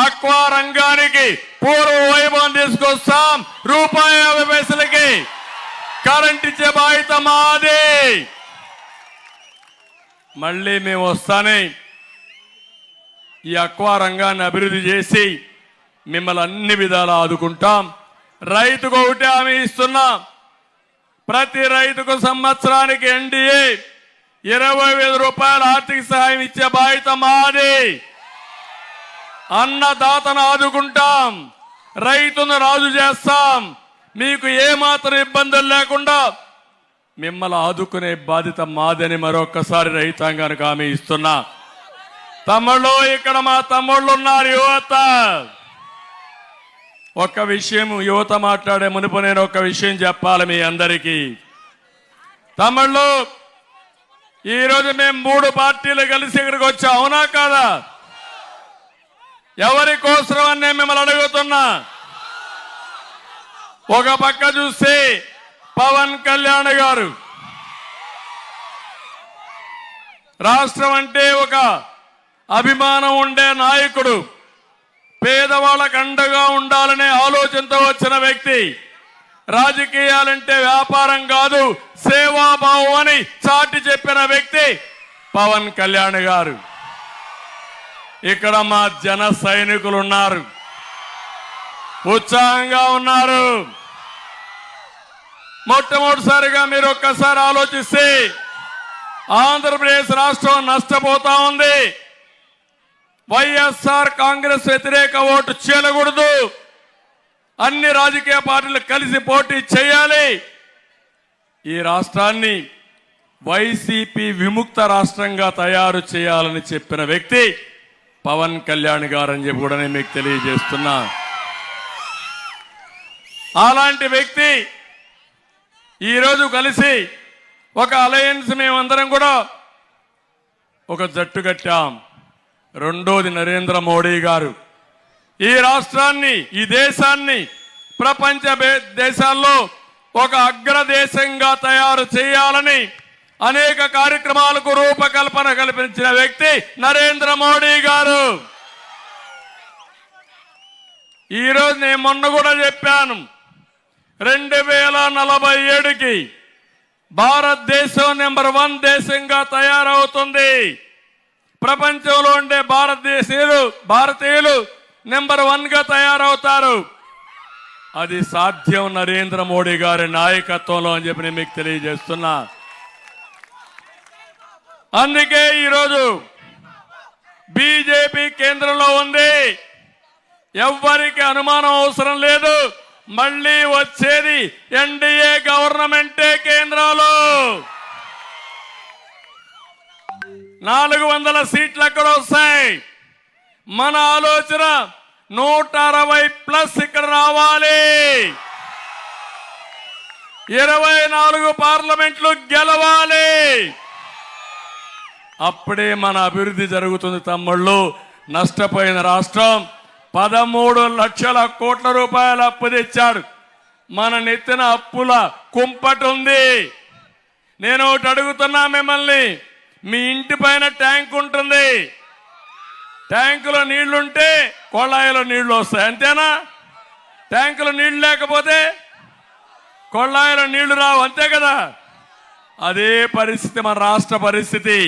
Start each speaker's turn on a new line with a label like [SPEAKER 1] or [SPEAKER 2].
[SPEAKER 1] Aqua రంగానికి పూర్వ వైభవం తీసుకొస్తాం. ₹50 కరెంట్ ఇచ్చే బాధ్యత మాది. మళ్ళీ మేము వస్తానే ఈ అక్వా రంగాన్ని అభివృద్ధి చేసి మిమ్మల్ని అన్ని విధాలా ఆదుకుంటాం. రైతుకు ఒకటే హామీ ఇస్తున్నాం. ప్రతి రైతుకు సంవత్సరానికి ఎన్డీఏ ₹20,000 ఆర్థిక సహాయం ఇచ్చే బాధ్యత మాది. అన్నదాతను ఆదుకుంటాం, రైతును రాజు చేస్తాం. మీకు ఏమాత్రం ఇబ్బందులు లేకుండా మిమ్మల్ని ఆదుకునే బాధ్యత మాదని మరొక్కసారి రైతాంగానికి హామీ ఇస్తున్నా. తమ్ముళ్ళు, ఇక్కడ మా తమ్ముళ్ళు ఉన్నారు, యువత. ఒక్క విషయం, యువత మాట్లాడే మునుపు నేను ఒక విషయం చెప్పాలి మీ అందరికీ. తమ్ముళ్ళు, ఈరోజు మేము 3 పార్టీలు కలిసి ఇక్కడికి వచ్చాం, అవునా కాదా? ఎవరి కోసం అని నేను మిమ్మల్ని అడుగుతున్నా. ఒక పక్క చూస్తే పవన్ కళ్యాణ్ గారు రాష్ట్రం అంటే ఒక అభిమానం ఉండే నాయకుడు, పేదవాళ్ళకు అండగా ఉండాలనే ఆలోచనతో వచ్చిన వ్యక్తి. రాజకీయాలంటే వ్యాపారం కాదు, సేవాభావం అని చాటి చెప్పిన వ్యక్తి పవన్ కళ్యాణ్ గారు. ఇక్కడ మా జన సైనికులు ఉన్నారు, ఉత్సాహంగా ఉన్నారు. మొట్టమొదటిసారిగా మీరు ఒక్కసారి ఆలోచిస్తే ఆంధ్రప్రదేశ్ రాష్ట్రం నష్టపోతా ఉంది. వైఎస్ఆర్ కాంగ్రెస్ వ్యతిరేక ఓటు చేయకూడదు. అన్ని రాజకీయ పార్టీలు కలిసి పోటీ చేయాలి. ఈ రాష్ట్రాన్ని వైసీపీ విముక్త రాష్ట్రంగా తయారు చేయాలని చెప్పిన వ్యక్తి పవన్ కళ్యాణ్ గారు అని చెప్పి కూడా నేను మీకు తెలియజేస్తున్నా. అలాంటి వ్యక్తి ఈరోజు కలిసి ఒక అలయన్స్ మేమందరం కూడా ఒక జట్టు కట్టాం. రెండోది నరేంద్ర మోడీ గారు ఈ రాష్ట్రాన్ని, ఈ దేశాన్ని ప్రపంచ దేశాల్లో ఒక అగ్రదేశంగా తయారు చేయాలని అనేక కార్యక్రమాలకు రూపకల్పన కల్పించిన వ్యక్తి నరేంద్ర మోడీ గారు. ఈరోజు నేను మొన్న కూడా చెప్పాను, 2047కి భారతదేశం నెంబర్ 1 దేశంగా తయారవుతుంది. ప్రపంచంలో ఉండే భారతీయులు నెంబర్ 1గా తయారవుతారు. అది సాధ్యం నరేంద్ర మోడీ గారి నాయకత్వంలో అని చెప్పి నేను మీకు తెలియజేస్తున్నా. అందుకే ఈరోజు బీజేపీ కేంద్రంలో ఉంది. ఎవ్వరికి అనుమానం అవసరం లేదు. మళ్ళీ వచ్చేది ఎన్డీఏ గవర్నమెంటే కేంద్రంలో. 400 సీట్లు ఎక్కడ వస్తాయి? మన ఆలోచన 160+ ఇక్కడ రావాలి. 24 పార్లమెంట్లు గెలవాలి. అప్పుడే మన అభివృద్ధి జరుగుతుంది. తమ్ముళ్ళు, నష్టపోయిన రాష్ట్రం 13 లక్షల కోట్ల రూపాయల అప్పు తెచ్చాడు. మన నెత్తిన అప్పుల కుంపటి ఉంది. నేను ఒకటి అడుగుతున్నా మిమ్మల్ని, మీ ఇంటి పైన ట్యాంక్ ఉంటుంది. ట్యాంకులో నీళ్లుంటే కొళాయిలో నీళ్లు వస్తాయి, అంతేనా? ట్యాంకులో నీళ్లు లేకపోతే కొళాయిలో నీళ్లు రావు, అంతే కదా? అదే పరిస్థితి మన రాష్ట్ర పరిస్థితి.